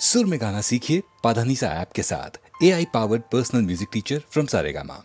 सुर में गाना सीखिए पाधानीसा ऐप के साथ। AI powered personal music teacher from Saregama.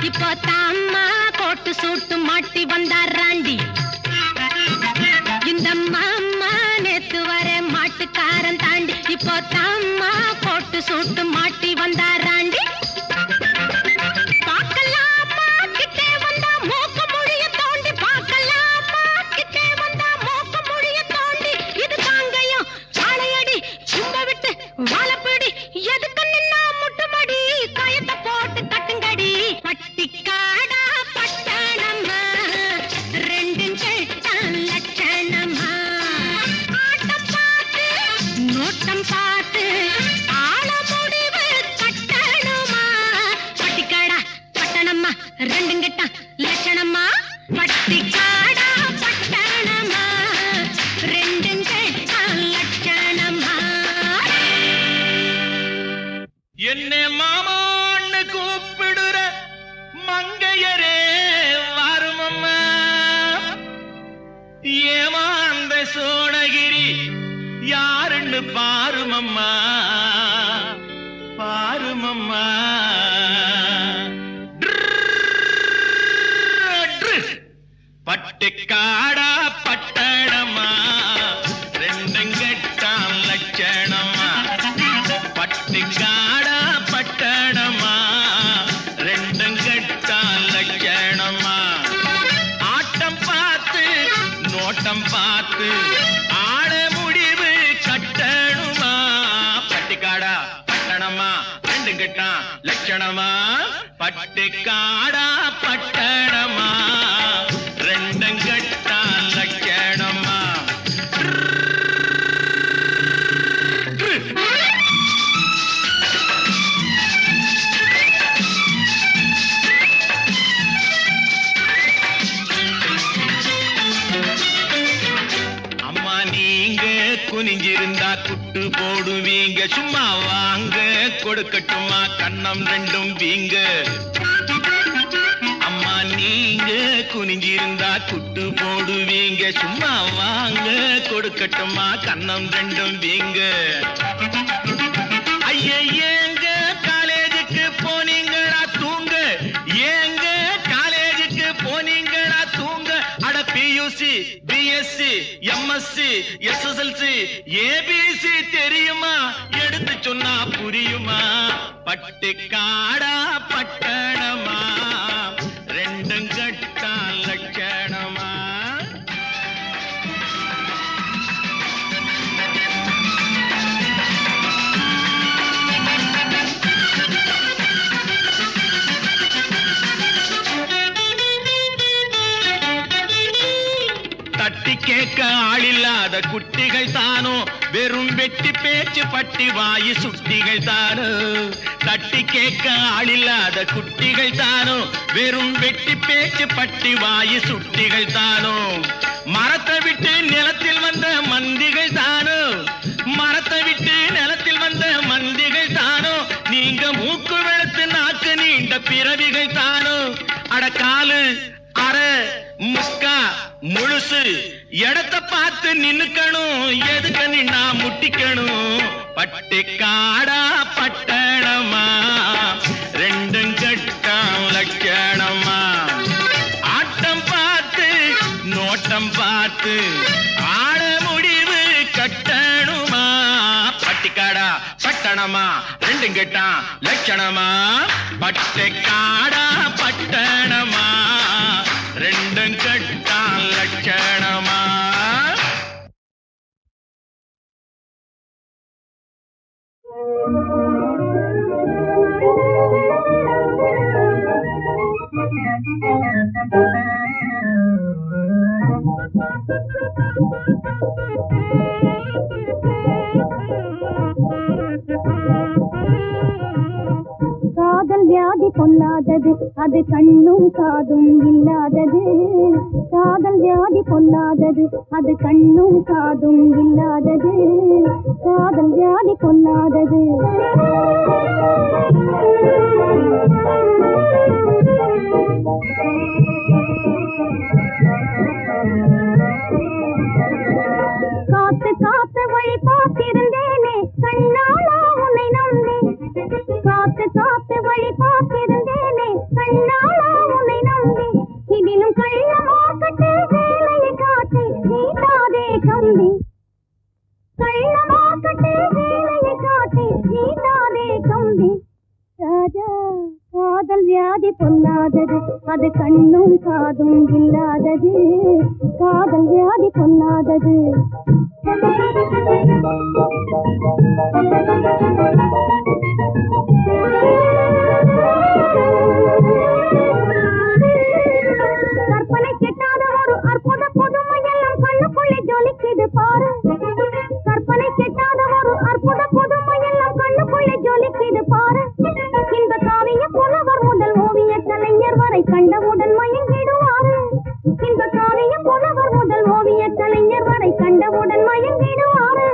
இப்போ தாம்மா கோட்டு சூட்டு மாட்டி வந்தாராண்டி. இந்த மாமா நேத்து வர மாட்டுக்காரன் தாண்டி. இப்போ தாம்மா கோட்டு சூட்டு மாட்டி வந்தாராண்டி. பார்க்கலாமா கிட்டே வந்தா மூக்கு முடிய தோண்டி. பார்க்கலாமா கிட்டே வந்தா மூக்கு முடிய தோண்டி. இது தாங்கையும் சாலையடி சும்ப விட்டு வாழப்பிடி. எதுக்கு நின்னா முட்டுமடி கயத்தை போட்டு தட்டுங்கடி. பட்டிக்காடா பட்டணமா ரெண்டும் கேட்டான் லட்சணமா. ஆட்டம் பார்த்து நோட்டம் பார்த்து ஆள முடிவு கட்டணுமா. பட்டிக்காடா பட்டணமா ரெண்டும் கேட்டான் லட்சணமா. பட்டிக்காடா பட்டணமா ரெண்டும் கேட்டான் லட்சணமா. என்னை மாமான்னு கூப்பிடுற மங்கையரே வாருமம்மா. ஏமாந்த சோழகிரி யாருன்னு பாருமம்மா பாருமம்மா. பட்டிக்காடா பட்டணமா ரெண்டும் கெட்டான் லட்சணமா. பட்டிக்காடா பட்டணமா ரெண்டும் கெட்டான் லட்சணமா. ஆட்டம் பார்த்து நோட்டம் பார்த்து ஆட முடிவு கட்டணுமா. பட்டிக்காடா பட்டணமா ரெண்டும் கெட்டான் லட்சணமா. பட்டிக்காடா பட்டணமா ரெண்டும் கெட்டான் லட்சணமா. அம்மா நீங்க குனிஞ்சிருந்தா குட்டு போடுவீங்க. சும்மா வாங்க கொடுக்கட்டுமா கண்ணம் ரெண்டும் வீங்க. அம்மா நீங்க குனிஞ்சிருந்தா குட்டு போடுவீங்க. சும்மா வாங்க கொடுக்கட்டுமா கண்ணம் ரெண்டும் வீங்க. ஐய ஏங்க காலேஜுக்கு போனீங்களா தூங்க. ஏங்க காலேஜுக்கு போனீங்களா தூங்க. அட PUC BSc MSc SSLC ABC தெரியுமா எடுத்து சொன்னா புரியுமா. பட்டிக்காடா பட்டணமா ரெண்டும் கெட்டான் லட்சணமா. தட்டி கேட்க ஆளில்லாத குட்டிகள் தானோ வெறும் வெட்டி பேச்சு பட்டி வாயு சுட்டிகள் தானோ. தட்டி கேட்க ஆளில்லாத குட்டிகள் தானோ வெறும் வெட்டி பேச்சு பட்டி வாயு சுட்டிகள் தானோ. மரத்தை விட்டு நிலத்தில் வந்த மந்திகள் தானோ. மரத்தை விட்டு நிலத்தில் வந்த மந்திகள் தானோ. நீங்க மூக்கு வெளுத்து நாக்கு நீண்ட பிறவிகள் தானோ. அடக்காலு அரை முக்கா முழுசு இடத்தை பார்த்து நின்னுக்கணும். எது பட்டிக்காடா பட்டணமா ரெண்டும் கட்டாம் லட்சணமா ஆட்டம் பார்த்து நோட்டம் பார்த்து ஆட முடிவு கட்டணுமா பட்டிக்காடா பட்டணமா ரெண்டும் கட்டாம் லட்சணமா பட்டிக்காடா பட்டணமா ரெண்டும் கட்டாம் லட்சணமா காதல் வியாதி பொல்லாதது அது கண்ணும் காதும் இல்லாதது காதல் வியாதி பொல்லாதது அது கண்ணும் காதும் இல்லாதது காதல் வியாதி பொல்லாதது காத்து காத்து வழி பார்த்திருந்தேனே கண்ணாளா உன்னை நம்பி காத்து காத்து வழி பார்த்திருந்தேனே கண்ணாளா உன்னை நம்பி இதிலும் கள்ளமாக்கட்டு வேலையை காட்டி நீட்டாதே கம்பி கள்ளமாக்கட்டு வேலையை காட்டி நீட்டாதே கம்பி ராஜா காதல் வியாதி பொல்லாதது அது கண்ணும் காதும் இல்லாதது காதல் வியாதி பொல்லாதது கற்பனை கெட்டாத ஒரு அற்புத புதுமையெல்லாம் கண்ணுக்குள்ளே ஜொலிக்குது பாரு கற்பனை கெட்டாத ஒரு அற்புத புதுமையெல்லாம் கண்ணுக்குள்ளே ஜொலிக்குது பாரு இந்த காவிய புலவர் முதல் ஓவிய கலைஞர் வரை கண்டவுடன் மயங்கிடுவாரு இந்த காவிய புலவர் முதல் ஓவிய கலைஞர் வரை கண்டவுடன் மயங்கிடுவாரு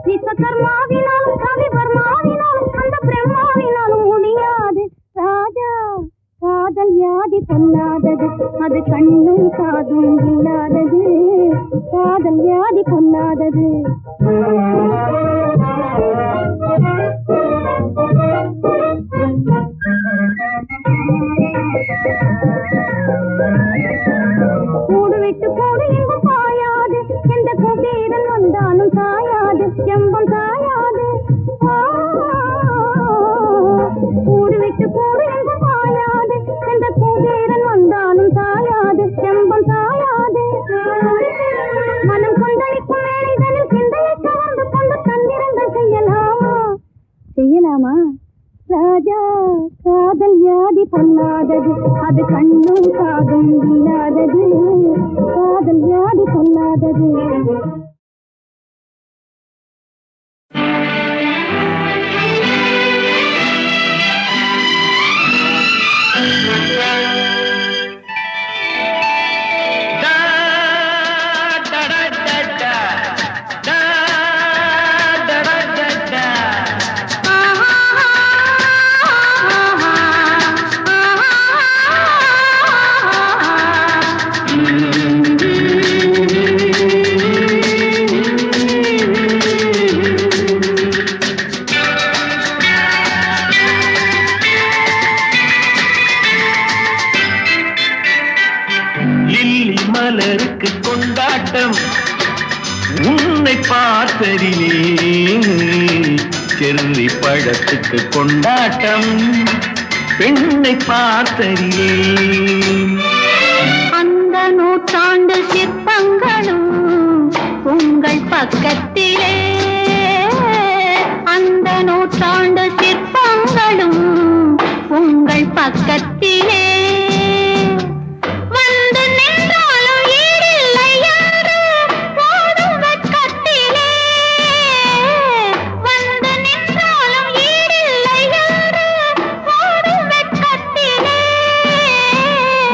விஸ்வகர்மாவினாலும் கவிவர்மாவினாலும் அந்த பிரம்மாவினாலும் முடியாது ராஜா காதல் வியாதி பொல்லாதது அது கண்ணும் காதும் இல்லாதது காதல் வியாதி பொல்லாதது கூடு விட்டு கூடு எங்கும் பாயாது எந்த குபீரன் வந்தாலும் சாயாது செம்பம் சாயாது கூடு விட்டு கூடு எங்கும் பாயாது எந்த குபீரன் வந்தாலும் சாயாது செம்பம் சாயாது மனம் கொந்தளிக்கும் வேலைதனில் சிந்தையை கவர்ந்து கொண்டு தந்திரங்கள் செய்யலாமா ராஜா காதல் வியாதி பொல்லாதது அது கண்ணும் காதும் இல்லாதது காதல் வியாதி பொல்லாதது மலருக்கு கொண்டாட்டம் உன்னை பார்த்ததிலே செர்ரி பழத்துக்கு கொண்டாட்டம் பெண்ணை பார்த்ததிலே அந்த நூற்றாண்டு சிற்பங்களும் உங்கள் பக்கத்திலே அந்த நூற்றாண்டு சிற்பங்களும் உங்கள் பக்கத்திலே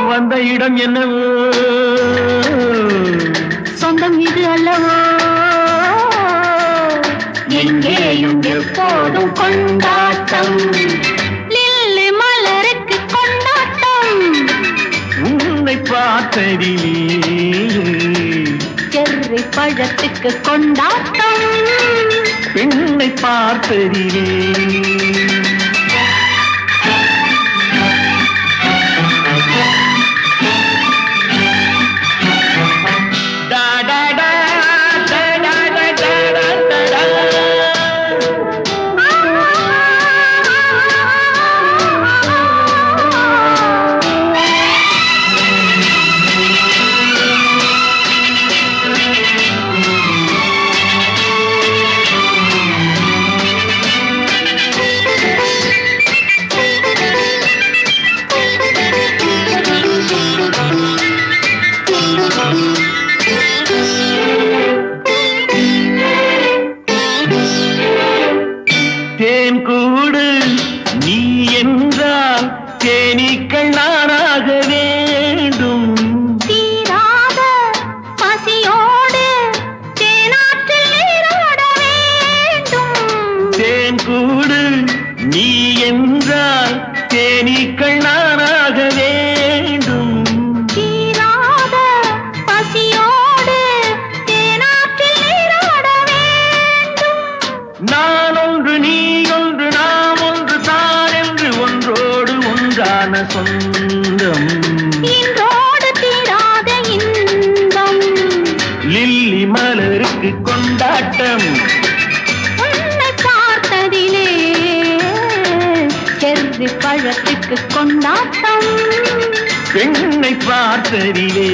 வந்த இடம் என்னவோ சொந்தம் இது அல்லவோ எங்கேயும் எப்போதும் கொண்டாட்டம் லில்லி மலருக்கு கொண்டாட்டம் உன்னை பார்த்ததிலே செர்ரி பழத்துக்கு கொண்டாட்டம் பெண்ணை பார்த்ததிலே தேன் கூடு நீ என்றால் தேனீக்கள் நானாக வேண்டும் தீராத பசியோடு தேனாற்றில் நீராட வேண்டும் தேன் கூடு நீ என்றால் தேனீக்கள் நானாக வேண்டும் தீராத பசியோடு தேனாற்றில் நீராட வேண்டும் நான் ஒன்று நீ ஒன்று நாம் ஒன்று தான் என்று ஒன்றோடு ஒன்றான சொந்தம் இன்றோடு தீராத இன்பம் லில்லி மலருக்கு கொண்டாட்டம் உன்னை பார்த்ததிலே செர்ரி பழத்துக்கு கொண்டாட்டம் பெண்ணை பார்த்ததிலே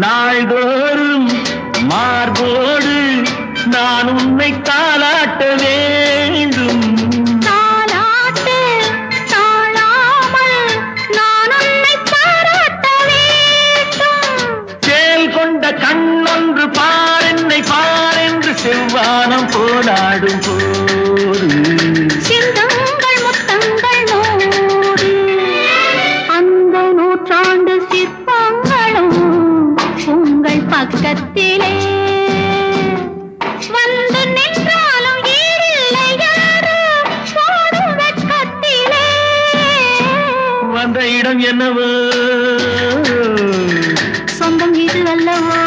நாள்தோறும் மார்போடு நான் உன்னை தாளாட்ட வேண்டும் தாலாட்டு தாழாமல் நான் உன்னை பாராட்ட வேண்டும் சேல் கொண்ட கண்ணொன்று பாரென்னை பாரென்று செவ்வானம் போலாடும் போது சிந்தங்கள் முத்தங்கள் நூறு அந்த நூற்றாண்டு சிற்பங்களும் உங்கள் பக்கத்திலே வந்து நின்றாலும் ஈரில்லை யாரு போடும் வெட்கத்திலே வந்த இடம் என்னவோ சொந்தம் இது அல்லவோ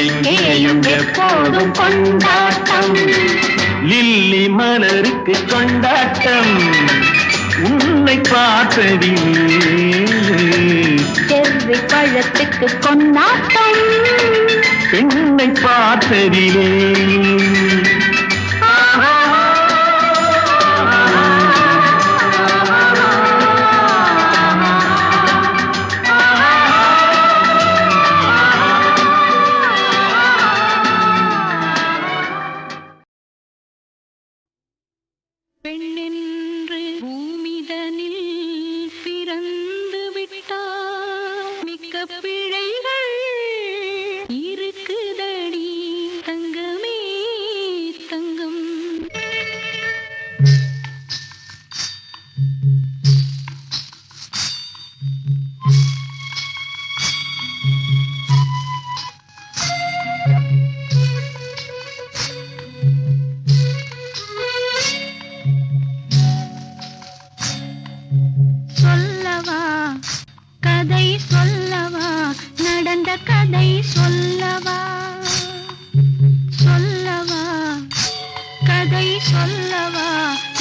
எங்கேயும் எப்போதும் கொண்டாட்டம் லில்லி மலருக்கு கொண்டாட்டம் உன்னை பார்த்ததிலே செர்ரி பழத்துக்கு கொண்டாட்டம் பெண்ணை பார்த்ததிலே பெண்ணென்று பூமிதனில் பிறந்து விட்டார் மிக்க பிழைகள் இருக்குதடி தங்கமே தங்கம் சொல்லவா கதை சொல்லவா நடந்த கதை சொல்லவா சொல்லவா கதை சொல்லவா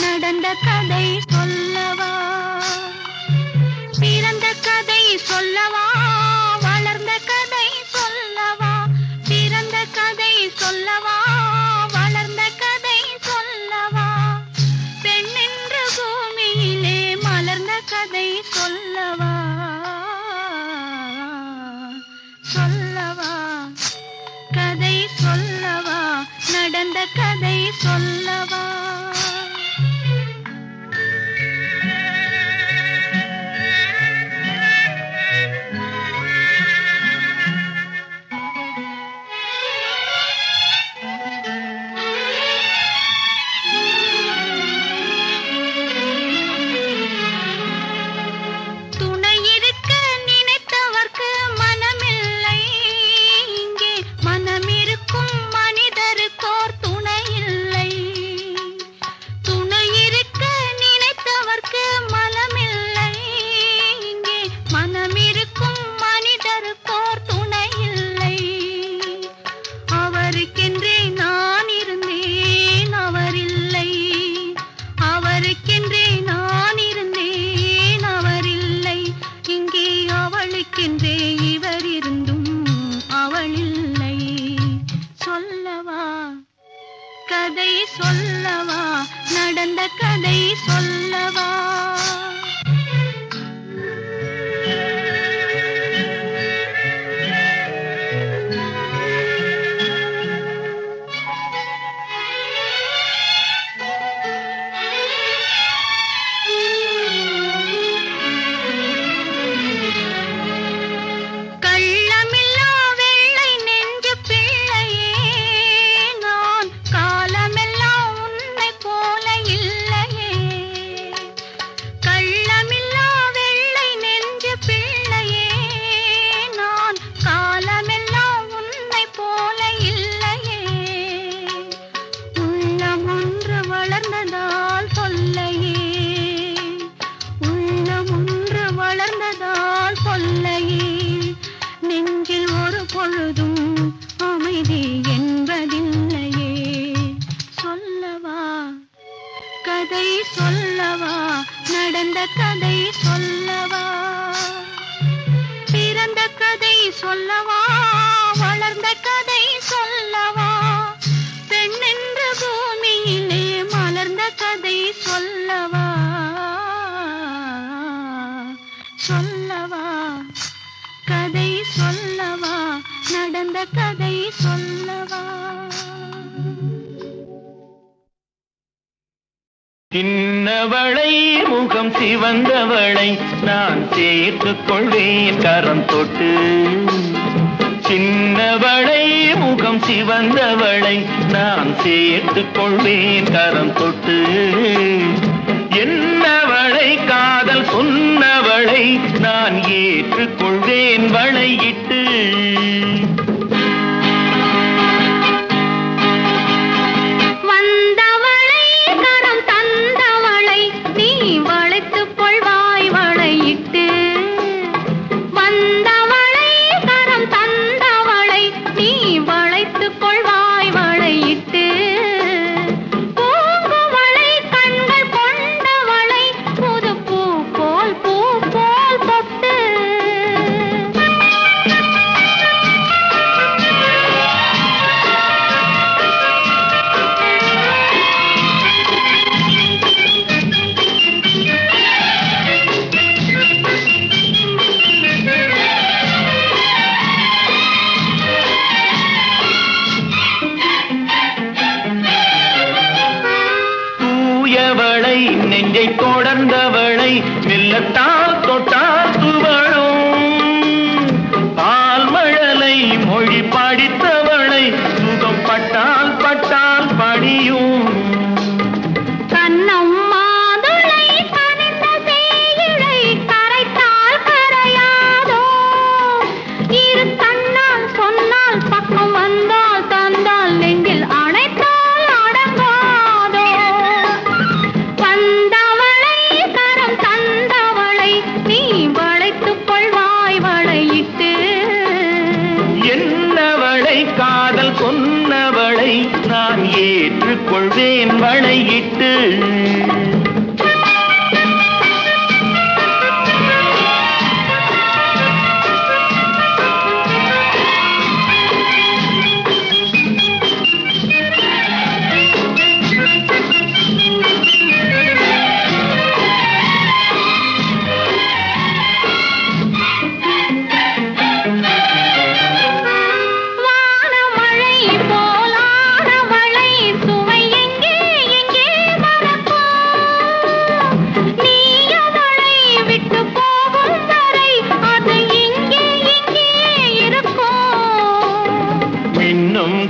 நடந்த கதை சொல்லவா பிறந்த கதை சொல்லவா வளர்ந்த கதை சொல்லவா பிறந்த கதை சொல்லவா வளர்ந்த கதை சொல்லவா பெண்ணென்ற பூமியிலே மலர்ந்த கதை சொல்லவா சொல்லவா கதை சொல்லவா நடந்த கதை சொல்லவா கதை சொல்லவா நடந்த கதை சொல்லவா கதை சொல்லவா நடந்த கதை சொல்லவா பிறந்த கதை சொல்லவா வளர்ந்த கதை சொல்லவா பெண்ணென்ற பூமியிலே மலர்ந்த கதை சொல்லவா சொல்லவா கதை சொல்லவா நடந்த கதை சொல்லவா சின்னவளை முகம் சிவந்தவளை நான் சேர்த்துக் கொள்வேன் கரம் தொட்டு சின்னவளை முகம் சிவந்தவளை நான் சேர்த்துக் கொள்வேன் கரம் தொட்டு என்னவளை காதல் சொன்னவளை நான் ஏற்றுக்கொள்வேன் வளையிட்டு நெஞ்சை தொடர்ந்தவளை மெல்லத்தால் தொட்டால் துவழும் பால் மழலை மொழி படித்தவளை சுகம் பட்டால் பட்டால் படியும் கண்ணம் மாதுளை கனிந்த தேயிலை கரைத்தால் கரையாதோ இரு கண்ணால் சொன்னால் பக்கம் வந்தால் தந்தால் நெஞ்சில் அணைத்தால் சொன்னவளை நான் ஏற்றுக்கொள்வேன் வளையிட்டு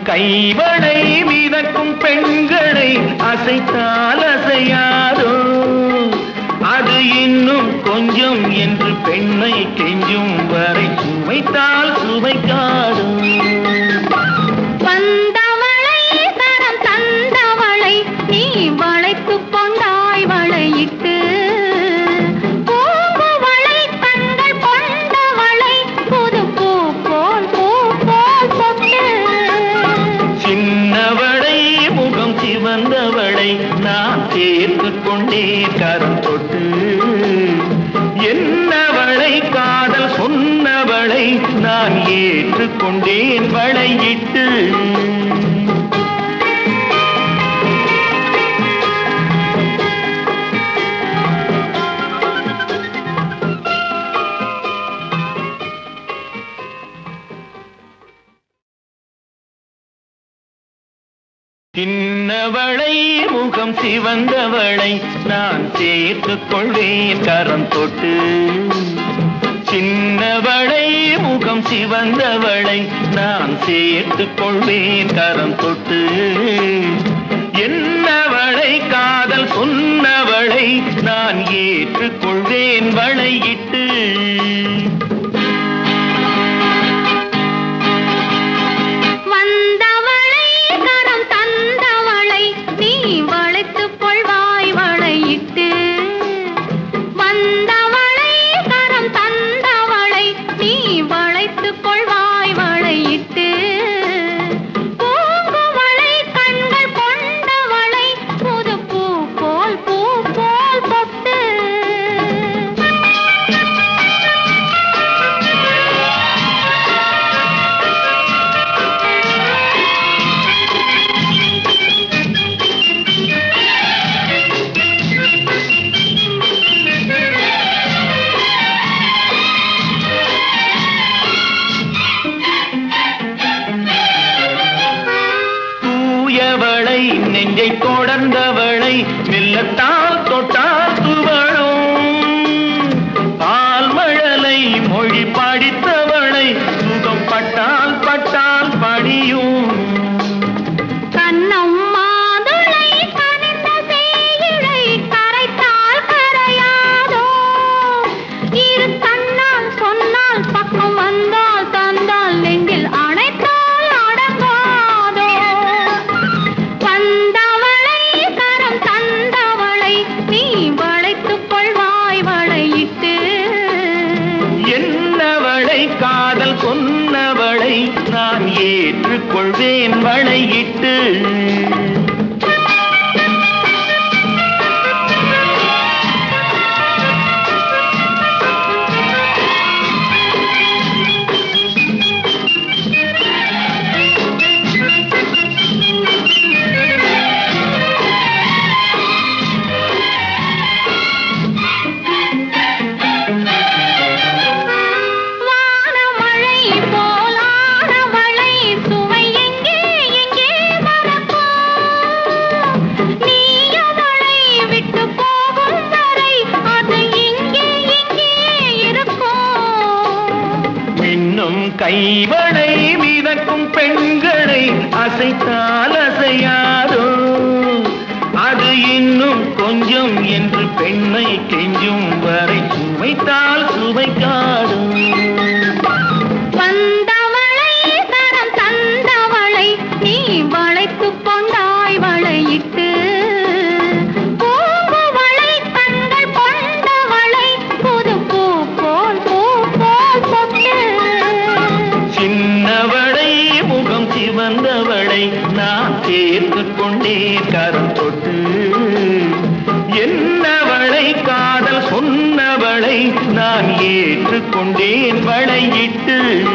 கைவளை மிதக்கும் பெண்களை அசைத்தால் அசையாதோ அது இன்னும் கொஞ்சம் என்று பெண்ணை கெஞ்சும் வரை சுமைத்தால் சுமைக்காதோ வந்தவளை தரம் தந்தவளை நீ வளைத்துக் கொண்டாய் வளையிட்டு வந்தவளை நான் சேர்த்து கொண்டே கரம் தொட்டு என்னவளை காதல் சொன்னவளை நான் ஏற்றுக்கொண்டேன் வளையிட்டு சின்னவளை முகம் சிவந்தவளை நான் சேர்த்துக் கொள்வேன் கரம் தொட்டு. சின்னவளை முகம் சிவந்தவளை நான் சேர்த்துக் கொள்வேன் கரம் தொட்டு. என்னவளை காதல் சொன்னவளை நான் ஏற்றுக்கொள்வேன் வளையிட்டு. நெஞ்சை தொடர்ந்தவளை மெல்லத்தால் தொட்டால் துவழும். பால் மழலை மொழி படித்தவளை சுகம் பட்டால் பட்டால் படியும். காதல் சொன்னவளை நான் ஏற்றுக்கொள்வேன் வளையிட்டு. கைவளை மிதக்கும் பெண்களை அசைத்தால் அசையாதோ, அது இன்னும் கொஞ்சம் என்று பெண்ணை கெஞ்சும் வரை சுமைத்தால் சுமைக்காதோ. வந்தவளை தரம் தந்தவளை நீ வளைத்துக் கொண்டாய் வளையிட்டு. வந்தவளை நான் சேர்த்துக் கொண்டே கரம் தொட்டு. என்னவளை காதல் சொன்னவளை நான் ஏற்றுக்கொண்டேன் வளையிட்டு.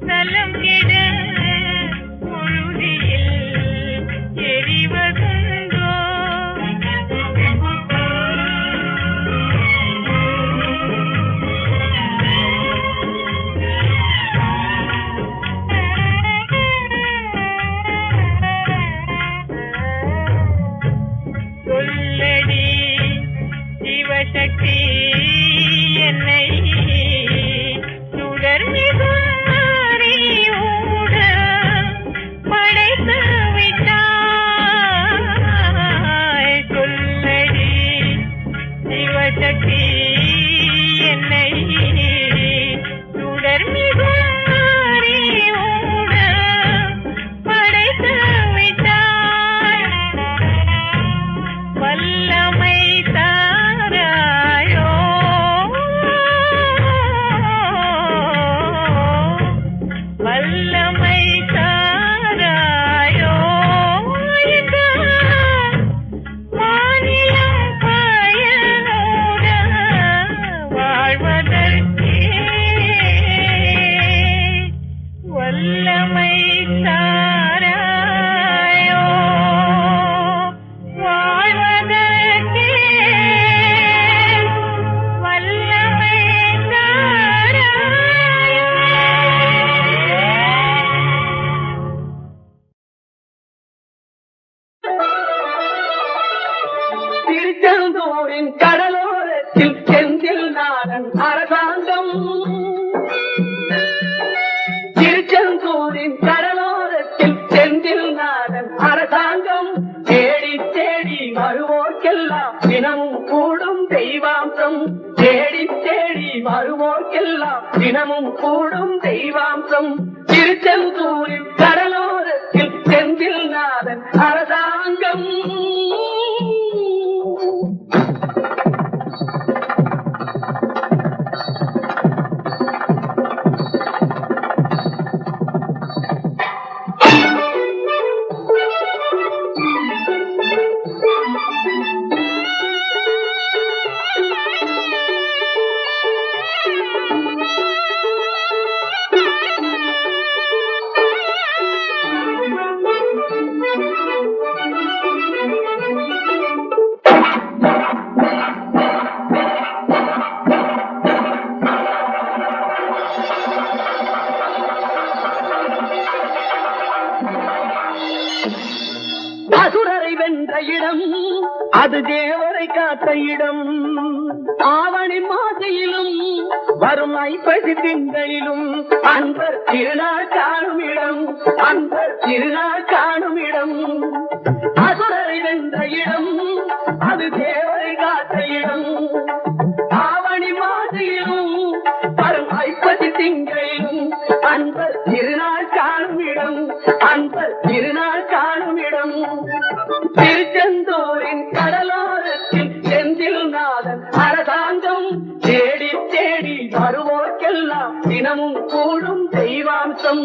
நலம் கெட தினமும் கூடும் தெய்வாம்சம் திருச்செந்தூரின் கடலோரத்தில் செந்தில் நாதன் அரசாங்கம். அசுரரை வென்ற இடம் அது தேவரை காத்த இடம். ஆவணி மாசையிலும் வரும் ஐப்பசி திங்களிலும் அன்பர் திருநாள் காணும் இடம், அன்பர் திருநாள் காணும் இடம். அசுரரை வென்ற இடம் அது தேவரை காத்த இடம். ஆவணி மாசையிலும் வரும் ஐப்பசி திங்களிலும் அன்பர் திருநாள் காணும் இடம், அன்பர் திருநாள் காணும் இடம். திருச்செந்தூரின் கடலோரத்தில் செந்தில் நாதன் அரசாங்கம். தேடி தேடி வருவோர்க்கெல்லாம் தினமும் கூடும் தெய்வாம்சம்.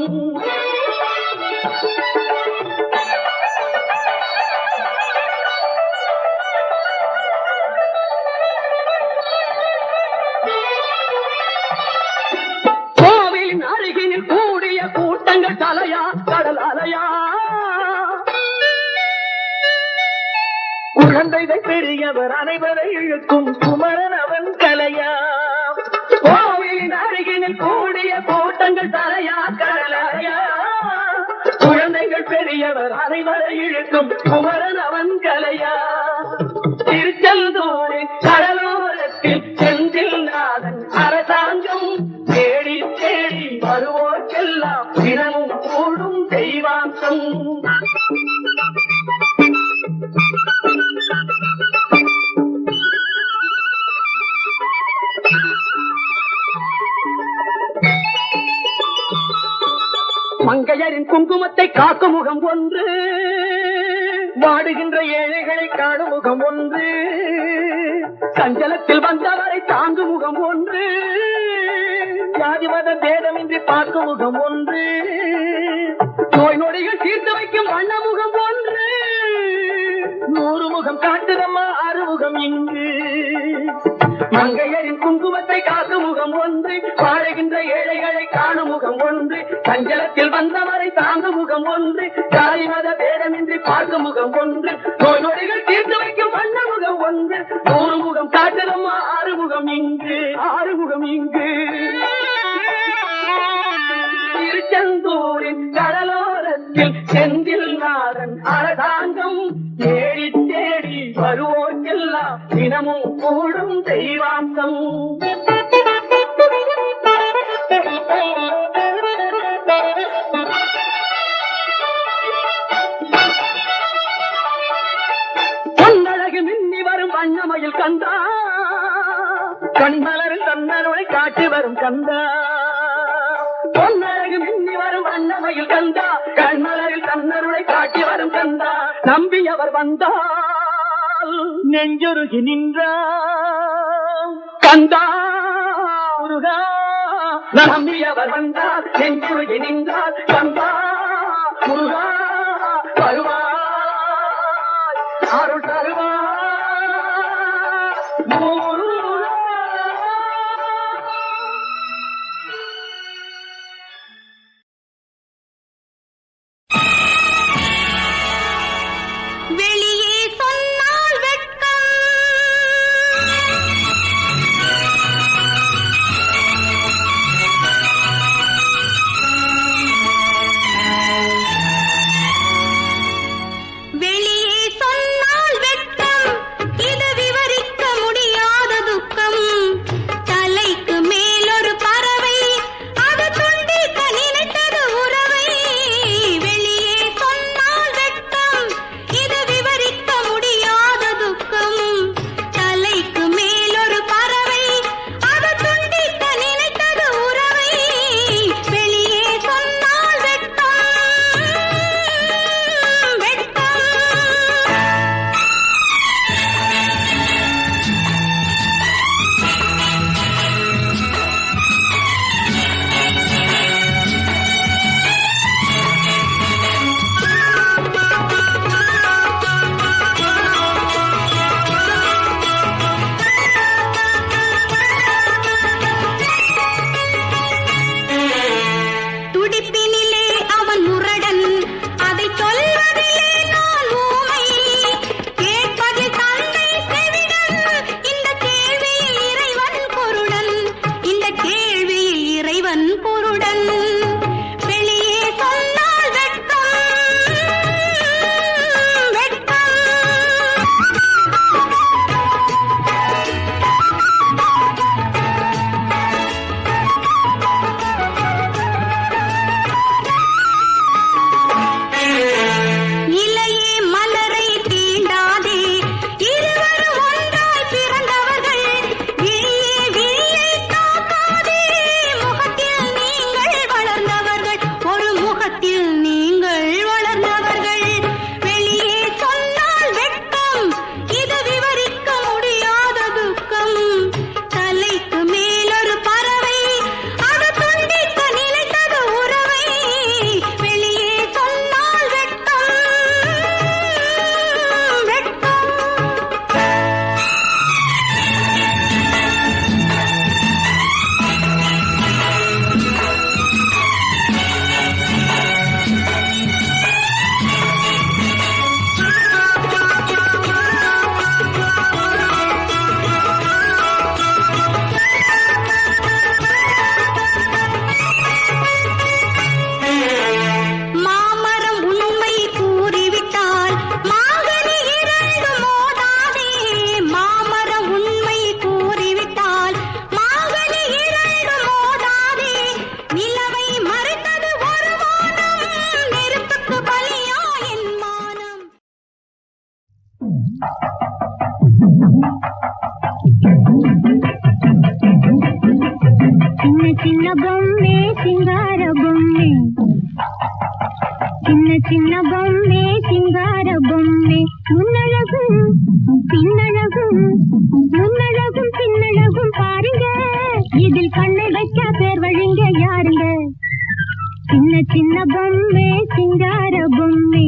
கோவிலின் அருகினில் கூடிய கூட்டங்கள் தலையா கடல் அலையா. குழந்தைகள் பெரியவர் அனைவரை இழுக்கும் குமரன் அவன் கலையா. கோவிலின் அருகினில் கூடிய கூட்டங்கள் தலையா கடலையா. குழந்தைகள் பெரியவர் அனைவரை இழுக்கும் குமரன் அவன் கலையா. திருச்செந்தூரின் கடலோரத்தில் செந்தில் நாதன் அரசாங்கம். தேடி தேடி வருவோர்க்கெல்லாம் தினமும் கூடும் தெய்வாம்சம். மங்கையரின் குங்குமத்தை காக்கும் முகம் ஒன்று, வாடுகின்ற ஏழைகளை காணும் முகம் ஒன்று, சஞ்சலத்தில் வந்தவரை தாங்கும் முகம் ஒன்று, ஜாதி மத பேதமின்றி பார்க்கும் முகம் ஒன்று, நோய் நொடிகள் தீர்த்து வைக்கும் வண்ண முகம் ஒன்று. 100 முகம் காட்டுதம்மா அறுமுகம் இங்கு. மங்கையரின் குங்குமத்தை காக்கும் முகம் ஒன்று, வாழுகின்ற ஏழைகளை காணும் முகம் ஒன்று, சஞ்சலத்தில் வந்தவரை தாங்கும் முகம் ஒன்று, ஜாதி மத பேதமின்றி பார்க்கும் முகம் ஒன்று, நோய் நொடிகள் தீர்த்து வைக்கும் வண்ண முகம் ஒன்று. 100 முகம் காட்டுதம்மா ஆறுமுகம் இங்கு, ஆறுமுகம் இங்கு. திருச்செந்தூரின் கடலோரத்தில் செந்தில் நாதன் அரசாங்கம். தேடி தேடி வருவோர்க்கெல்லாம் தினமும் கூடும் தெய்வாம்சம். பொன்னழகு மின்னி வரும் வண்ணமயில் கந்தா, கண்மலரில் தன்னருளை காட்டி வரும் கந்தா. பொன்னழகு மின்னி வரும் வண்ணமயில் கந்தா, கண்மலரில் தன்னருளை காட்டி வரும் கந்தா. நம்பியவர் வந்தால் நெஞ்சொருகி நின்றார் கந்தா முருகா. நம்பியவர் வந்தால் நெஞ்சுருகி நின்றார் கந்தா முருகா. வருவாய் அருள் தருவாய் முருகா. வெளியே சொன்னால் வெட்கம், சின்ன சின்ன பொம்மை சிங்கார பொம்மை முன்னழகும் பின்னழகும் முன்னழகும் பின்னழகும் பாருங்க இதில் கண்ணை வைக்க பேர் வழிங்க யாருங்க சின்ன சின்ன பொம்மை சிங்கார பொம்மை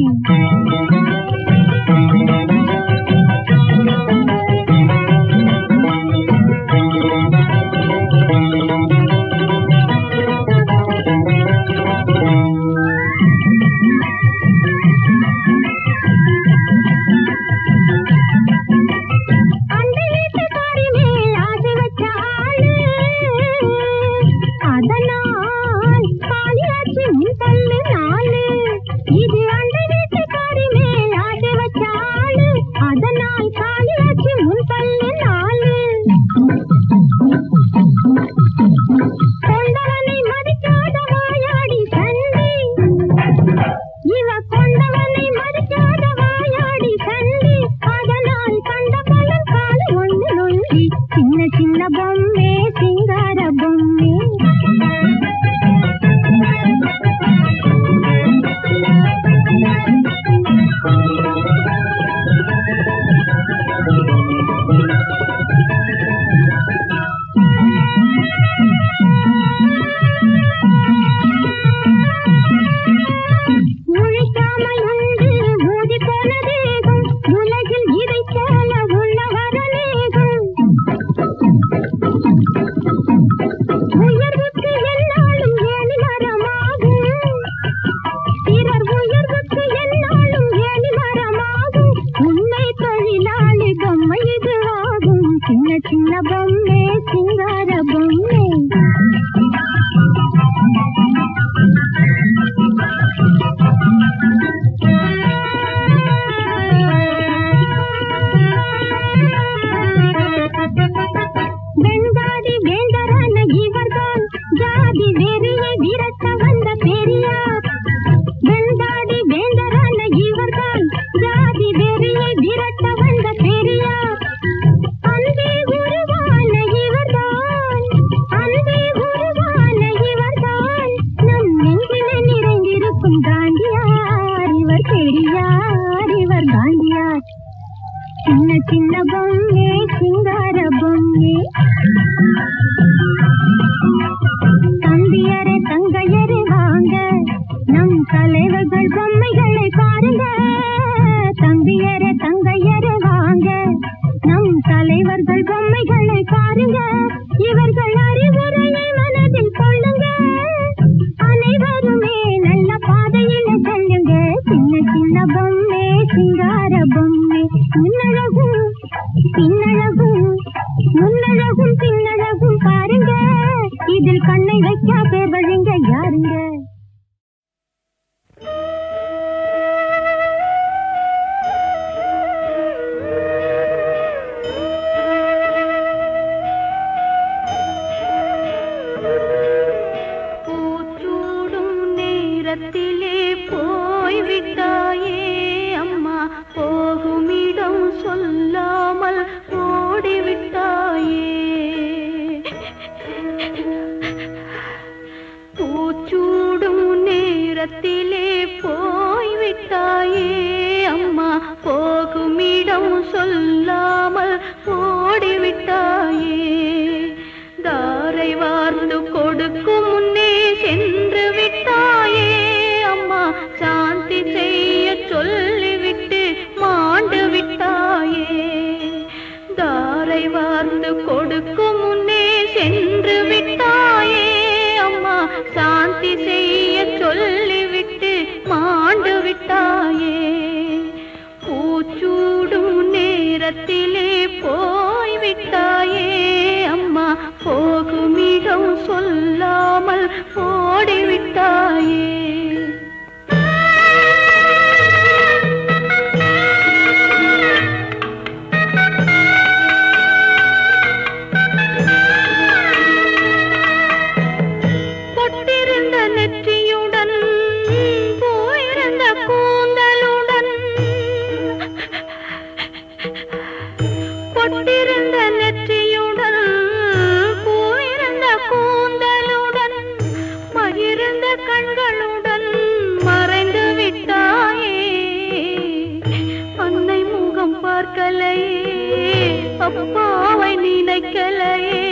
அப்பாவை நினைக்கலையே,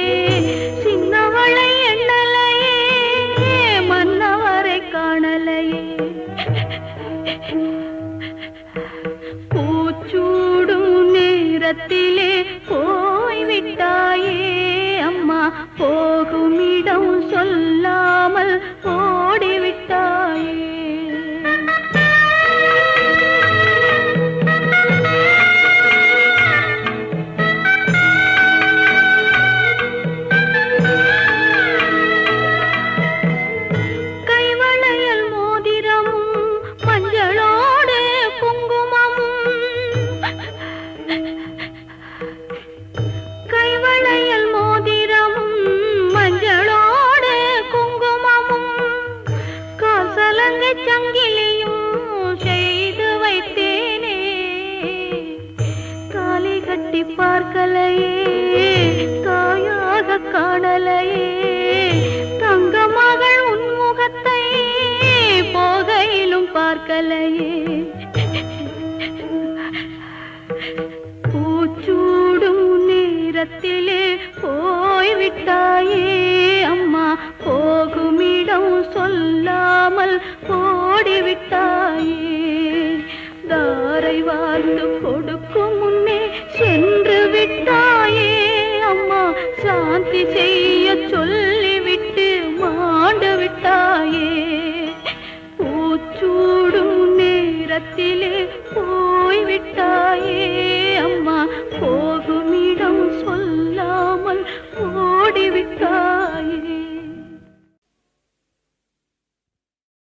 சின்னவளை எண்ணலையே, மன்னவரை காணலையே. பூச்சூடும் நேரத்திலே போய்விட்டாயே அம்மா, போகுமிடம் சொல்லாமல் ஓடிவிட்டாயே. கைவளையல் மோதிரமும் மஞ்சளோடு குங்குமமும், கைவளையல் மோதிரமும் மஞ்சளோடு குங்குமமும், காசலங்கை சங்கிலியும் செய்து வைத்தேனே. தாலி கட்டி பார்க்கலையே, தாயாக காணலையே, தங்க மகள் உன்முகத்தை போகையிலும் பார்க்கலையே.